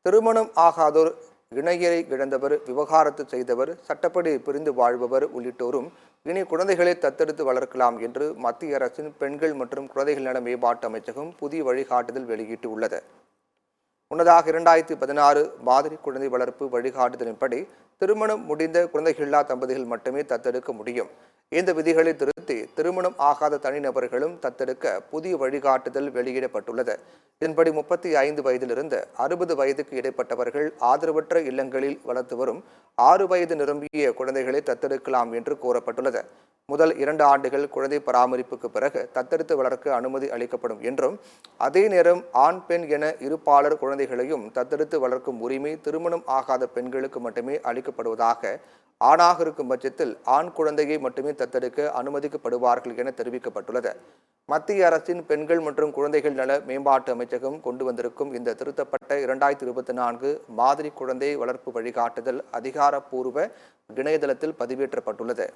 திருமணம் ஆகாதோர், இணையரை இழந்தவர், விவகாரத்து செய்தவர், சட்டப்படி பிரிந்து வாழ்பவர் உள்ளிட்டோரும் இனி குழந்தைகளை தத்தெடுத்து வளர்க்கலாம் என்று மத்திய அரசின் பெண்கள் மற்றும் குழந்தைகள் நல மேம்பாட்டு அமைச்சகம் புதிய வழிகாட்டுதல் வெளியிட்டுள்ளது. முன்னதாக 2016 மாதிரி குழந்தை வளர்ப்பு வழிகாட்டுதலின்படி திருமணம் முடிந்த குழந்தைகளில்லா தம்பதிகள் மட்டுமே தத்தெடுக்க முடியும். இந்த விதிகளை திருத்தி திருமணம் ஆகாத தனிநபர்களும் தத்தெடுக்க புதிய வழிகாட்டுதல் வெளியிடப்பட்டுள்ளது. இதன்படி 35 வயதிலிருந்து 60 வயதுக்கு இடைப்பட்டவர்கள் ஆதரவற்ற இல்லங்களில் வளர்த்து வரும் 6 வயது நிரம்பிய குழந்தைகளை தத்தெடுக்கலாம் என்று கூறப்பட்டுள்ளது. முதல் 2 ஆண்டுகள் குழந்தை பராமரிப்புக்கு பிறகு தத்தெடுத்து வளர்க்க அனுமதி அளிக்கப்படும் என்றும், அதே நேரம் ஆண் பெண் என இருபாலர் குழந்தைகளையும் தத்தெடுத்து வளர்க்கும் உரிமை திருமணம் ஆகாத பெண்களுக்கு மட்டுமே அளிக்கப்படுவதாக, ஆணாக இருக்கும் பட்சத்தில் ஆண் குழந்தையை மட்டுமே தத்தெடுக்க அனுமதிக்கப்படுவார்கள் என தெரிவிக்கப்பட்டுள்ளது. மத்திய அரசின் பெண்கள் மற்றும் குழந்தைகள் நல மேம்பாட்டு அமைச்சகம் கொண்டு வந்திருக்கும் இந்த திருத்தப்பட்ட 2024 மாதிரி குழந்தை வளர்ப்பு வழிகாட்டுதல் அதிகாரப்பூர்வ இணையதளத்தில் பதிவேற்றப்பட்டுள்ளது.